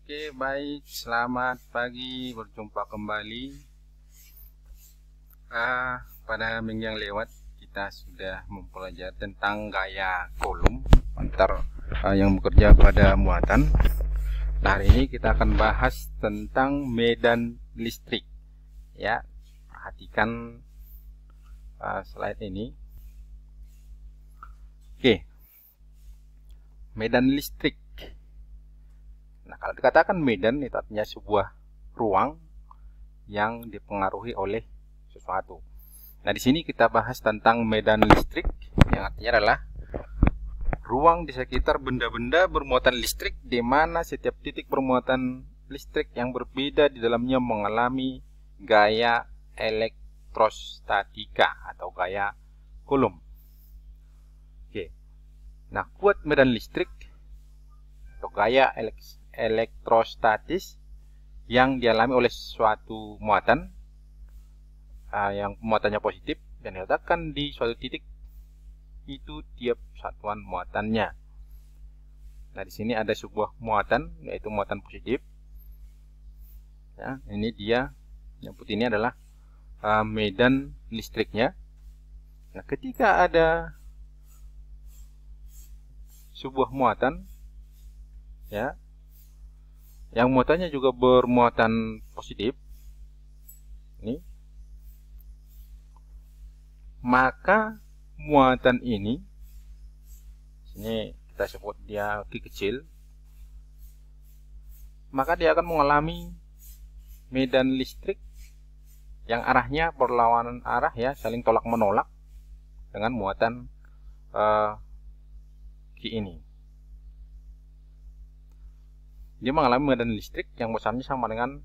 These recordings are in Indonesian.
Oke, baik. Selamat pagi. Berjumpa kembali. Pada minggu yang lewat kita sudah mempelajari tentang gaya kolom antar yang bekerja pada muatan. Nah, hari ini kita akan bahas tentang medan listrik. Ya, perhatikan slide ini. Oke, medan listrik. Nah, kalau dikatakan medan itu artinya sebuah ruang yang dipengaruhi oleh sesuatu. Nah, di sini kita bahas tentang medan listrik yang artinya adalah ruang di sekitar benda-benda bermuatan listrik di mana setiap titik bermuatan listrik yang berbeda di dalamnya mengalami gaya elektrostatika atau gaya Coulomb. Oke. Nah, kuat medan listrik atau gaya elektrostatis yang dialami oleh suatu muatan yang muatannya positif dan diletakkan di suatu titik itu tiap satuan muatannya. Nah, di sini ada sebuah muatan yaitu muatan positif. Ya, ini dia yang putih ini adalah medan listriknya. Nah, ketika ada sebuah muatan ya yang muatannya juga bermuatan positif ini, maka muatan ini kita sebut dia Q kecil, maka dia akan mengalami medan listrik yang arahnya berlawanan arah ya, saling tolak menolak dengan muatan Q ini. Dia mengalami medan listrik yang besarnya sama dengan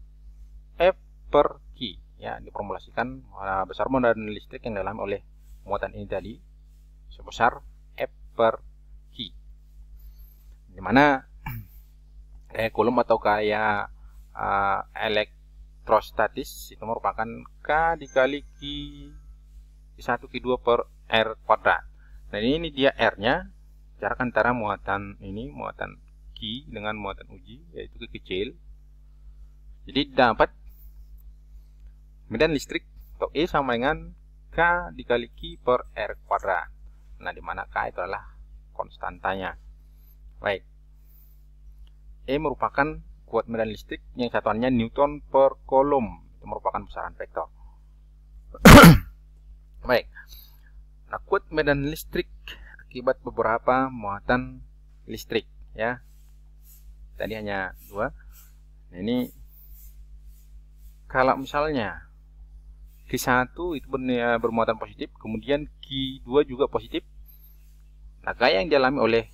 F per Q ya, diformulasikan besar medan listrik yang dialami oleh muatan ini tadi sebesar F per Q, dimana gaya Coulomb atau gaya elektrostatis itu merupakan K dikali Q1 Q2 per R kuadrat. Nah, ini dia R nya, jarak antara muatan ini, muatan Q dengan muatan uji yaitu Q kecil. Jadi dapat medan listrik atau E sama dengan K dikali Q per R kuadrat. Nah, dimana K itu adalah konstantanya. Baik, E merupakan kuat medan listrik yang satuannya Newton per Coulomb, itu merupakan besaran vektor. Baik, nah, kuat medan listrik akibat beberapa muatan listrik ya. Tadi hanya dua. Nah, ini kalau misalnya Q1 itu bermuatan positif, kemudian Q2 juga positif. Nah, gaya yang dialami oleh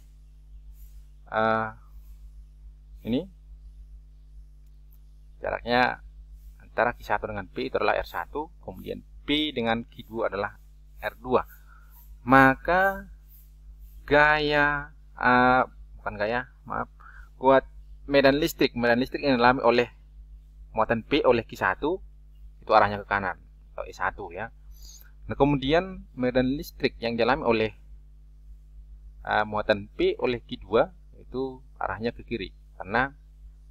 ini jaraknya antara Q1 dengan P itu adalah R1, kemudian P dengan Q2 adalah R2. Maka gaya kuat medan listrik yang dialami oleh muatan P oleh Q1 itu arahnya ke kanan atau E1 ya. Nah, kemudian medan listrik yang dialami oleh muatan P oleh Q2 itu arahnya ke kiri karena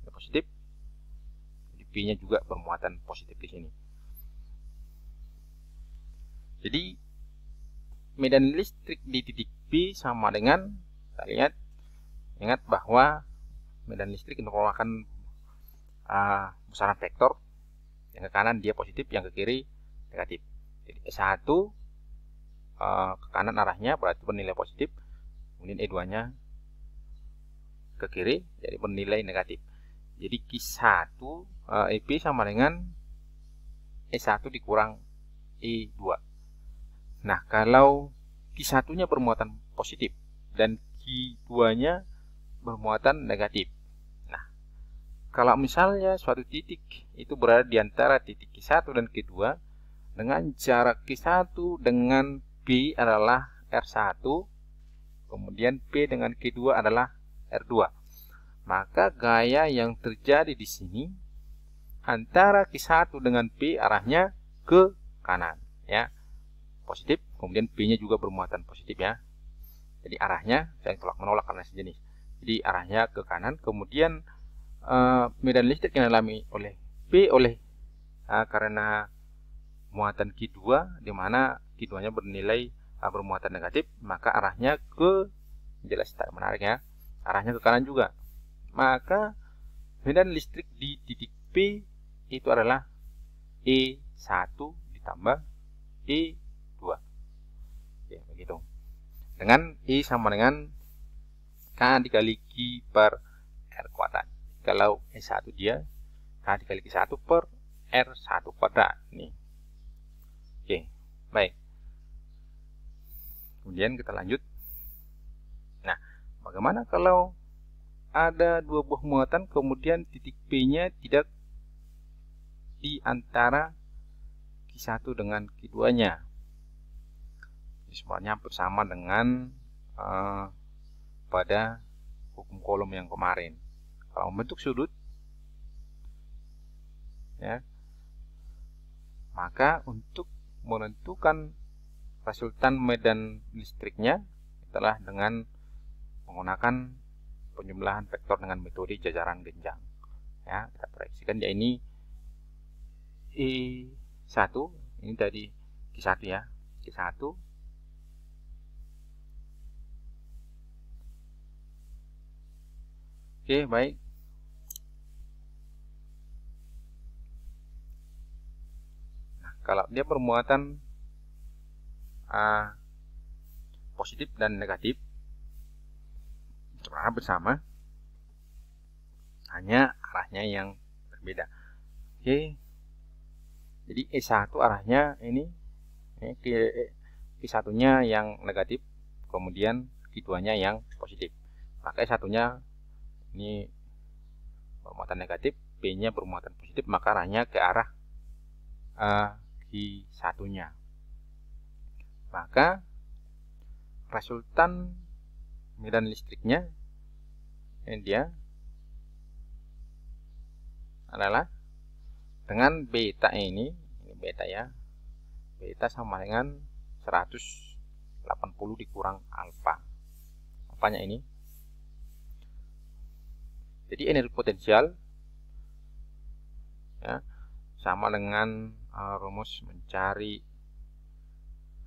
positif, P-nya juga bermuatan positif di sini. Jadi medan listrik di titik P sama dengan, kita ingat bahwa medan listrik itu merupakan besaran vektor, yang ke kanan dia positif, yang ke kiri negatif. Jadi E1 ke kanan arahnya berarti bernilai positif, kemudian E2 nya ke kiri jadi bernilai negatif. Jadi Q1 EP sama dengan E1 dikurang E2. Nah, kalau Q1 nya bermuatan positif dan Q2 nya bermuatan negatif. Nah, kalau misalnya suatu titik itu berada di antara titik Q1 dan Q2 dengan jarak Q1 dengan P adalah R1, kemudian P dengan Q2 adalah R2. Maka gaya yang terjadi di sini antara Q1 dengan P arahnya ke kanan ya. Positif, kemudian P-nya juga bermuatan positif ya. Jadi arahnya saya tolak menolak karena sejenis. Jadi arahnya ke kanan, kemudian medan listrik yang dialami oleh P karena muatan Q2, di mana Q2-nya bernilai bermuatan negatif, maka arahnya ke, jelas tak menarik ya, arahnya ke kanan juga. Maka medan listrik di titik P itu adalah E1 ditambah E2. Oke, begitu. Dengan E sama dengan K dikali Q per R kuadrat. Kalau E1 dia K dikali Q1 per R1 kuadrat. Nih. Oke, baik. Kemudian kita lanjut. Nah, bagaimana kalau ada dua buah muatan, kemudian titik P-nya tidak di antara Q1 dengan Q2-nya? Ini semuanya hampir sama dengan pada hukum kolom yang kemarin. Kalau membentuk sudut, ya, maka untuk menentukan resultan medan listriknya adalah dengan menggunakan penjumlahan vektor dengan metode jajaran genjang. Ya, kita proyeksikan ya, ini E1, ini dari Q1 ya, Q1. Oke, baik. Nah, kalau dia bermuatan positif dan negatif, arah bersama, hanya arahnya yang berbeda. Oke, jadi E1 arahnya ini Q1-nya yang negatif, kemudian Q2-nya yang positif. Maka E1-nya ini bermuatan negatif, P-nya bermuatan positif, maka arahnya ke arah Q1-nya. Maka resultan medan listriknya ini dia adalah dengan beta ini beta ya, beta sama dengan 180 dikurang alfa. Apanya ini? Jadi energi potensial ya, sama dengan rumus mencari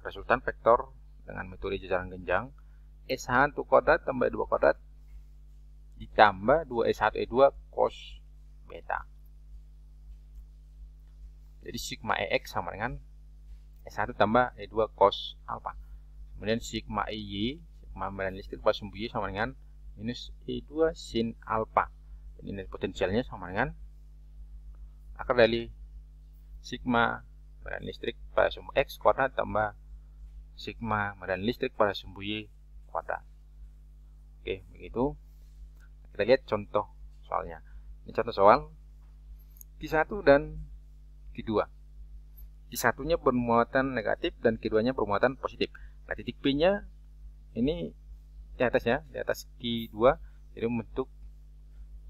resultan vektor dengan metode jajaran genjang, S1 kuadrat tambah 2 kuadrat ditambah 2S1 E2 cos beta. Jadi sigma EX sama dengan S1 tambah E2 cos alpha. Kemudian sigma EY, sigma medan listrik pada sumbu Y sama dengan minus E2 sin alpha. Ini energi potensialnya sama dengan akar dari sigma medan listrik pada sumbu X kuadrat tambah sigma medan listrik pada sumbu Y kuadrat. Oke, begitu. Kita lihat contoh soalnya. Ini contoh soal Q1 dan Q2. Q1-nya bermuatan negatif dan Q2-nya bermuatan positif. Nah, titik P-nya ini di atasnya, di atas Q2, jadi membentuk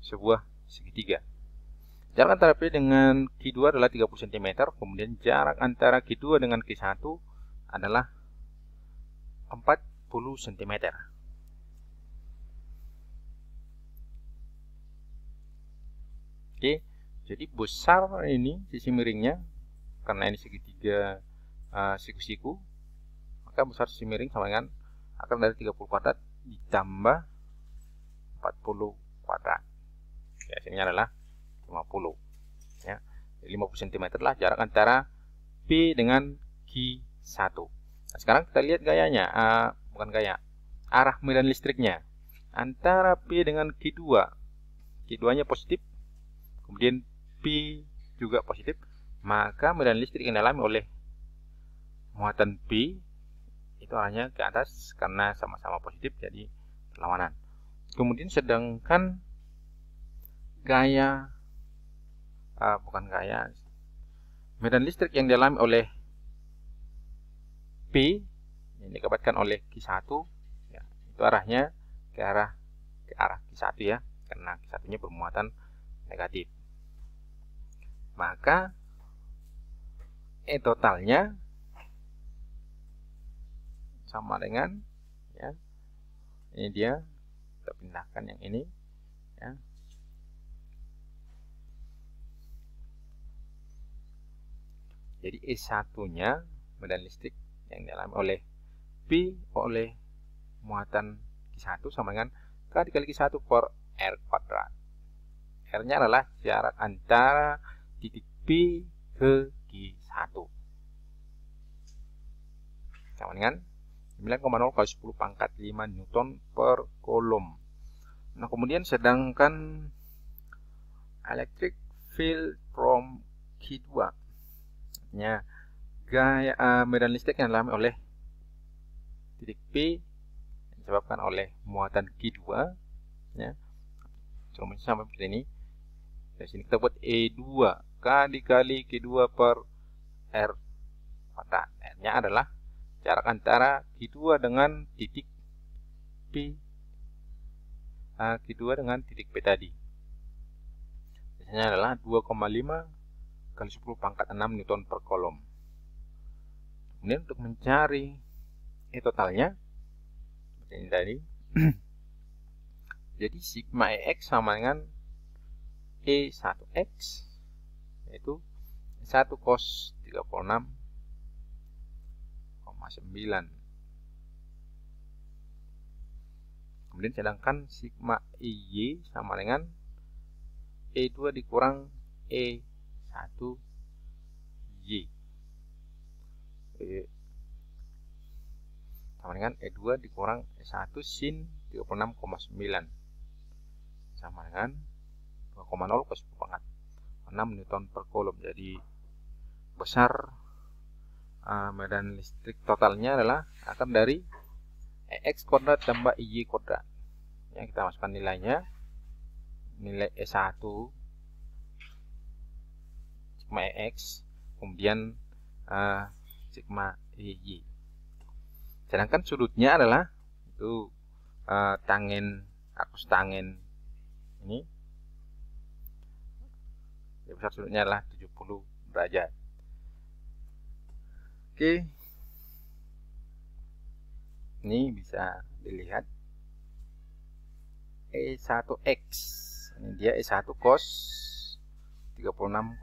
sebuah segitiga. Jarak antara P dengan Q2 adalah 30 cm, kemudian jarak antara Q2 dengan Q1 adalah 40 cm. Oke, jadi besar ini sisi miringnya, karena ini segitiga siku-siku, maka besar sisi miring sama dengan akar dari 30 kuadrat ditambah 40 kuadrat. Ya, hasilnya adalah 50. Ya, 50 cm lah jarak antara P dengan Q1. Nah, sekarang kita lihat gayanya, bukan gaya, arah medan listriknya antara P dengan Q2. Q2-nya positif, kemudian P juga positif, maka medan listrik yang dialami oleh muatan P itu arahnya ke atas karena sama-sama positif, jadi berlawanan. Kemudian sedangkan gaya medan listrik yang dialami oleh P yang dikabarkan oleh Q1 ya, itu arahnya ke arah Q1 ya, karena Q1-nya bermuatan negatif. Maka E totalnya sama dengan ya, ini dia, kita pindahkan yang ini ya, Jadi E1-nya medan listrik yang dialami oleh P oleh muatan Q1 sama dengan K dikali Q1 per R kuadrat. R-nya adalah jarak antara titik P ke Q1. Sama dengan 9,0 kali 10 pangkat 5 Newton per Coulomb. Nah, kemudian sedangkan electric field from Q2, artinya gaya medan listrik yang dialami oleh titik P disebabkan oleh muatan Q2, ya. Contohnya sampai seperti ini. Dari sini kita buat E2 K dikali Q2 per R kuadrat. R-nya adalah jarak antara Q2 dengan titik P, Q2 dengan titik P tadi. Biasanya adalah 2,5 kali 10 pangkat 6 Newton per Coulomb. Kemudian untuk mencari E totalnya seperti ini tadi. Jadi sigma EX sama dengan E1X, yaitu 1 cos 36,9. Kemudian sedangkan sigma EY sama dengan E2 dikurang E1Y, sama dengan E2 dikurang E1 sin 36,9 sama dengan 2,0 ke 10 pangkat 6 Newton per Coulomb. Jadi besar medan listrik totalnya adalah akan dari EX kuadrat tambah IY kuadrat. Yang kita masukkan nilainya, nilai E1 sigma EX, kemudian sigma EY. Sedangkan sudutnya adalah itu tangen arcus tangen ini, besar sudutnya adalah 70 derajat. Oke, ini bisa dilihat E1X, ini dia E1 cos 36,9.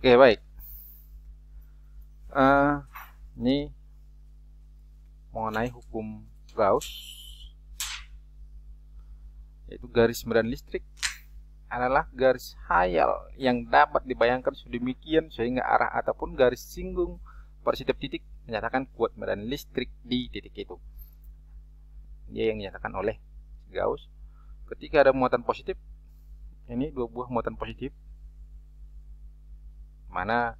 Oke, baik. Ini mengenai hukum Gauss, yaitu garis medan listrik adalah garis hayal yang dapat dibayangkan sedemikian sehingga arah ataupun garis singgung pada setiap titik menyatakan kuat medan listrik di titik itu. Dia yang dinyatakan oleh Gauss. Ketika ada muatan positif, ini dua buah muatan positif, mana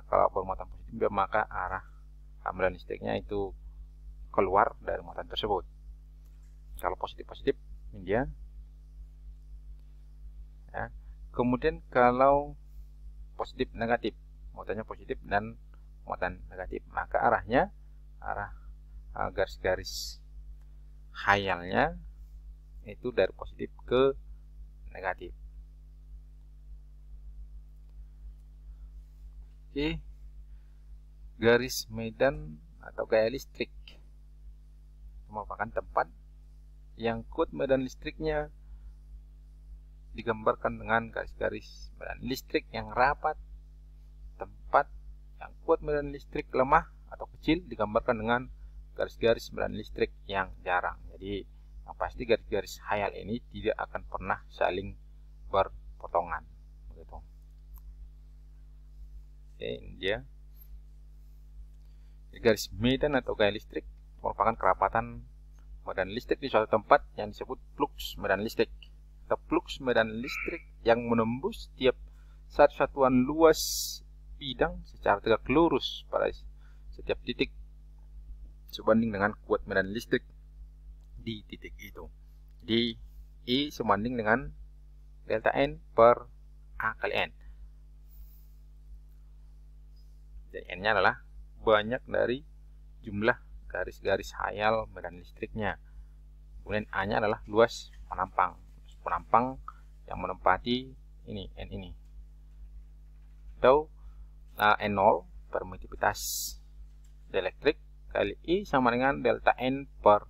kalau bermuatan positif maka arah medan listriknya itu keluar dari muatan tersebut. Kalau positif-positif ini dia. Ya. Kemudian kalau positif negatif, muatannya positif dan muatan negatif, maka arahnya garis-garis hayalnya itu dari positif ke negatif. Oke, garis medan atau gaya listrik merupakan tempat yang kuat medan listriknya digambarkan dengan garis-garis medan listrik yang rapat. Tempat yang kuat medan listrik lemah atau kecil digambarkan dengan garis-garis medan listrik yang jarang. Jadi yang pasti garis-garis hayal ini tidak akan pernah saling berpotongan. Begitu. Oke, ini dia. Garis medan atau gaya listrik merupakan kerapatan medan listrik di suatu tempat yang disebut flux medan listrik. Flux medan listrik yang menembus setiap satuan luas bidang secara tegak lurus pada setiap titik sebanding dengan kuat medan listrik di titik itu. Jadi I sebanding dengan delta N per A kali N. Jadi N-nya adalah banyak dari jumlah garis-garis hayal medan listriknya. Kemudian A-nya adalah luas penampang yang menempati ini N ini, atau N0 permitivitas dieelektrik kali I sama dengan delta N per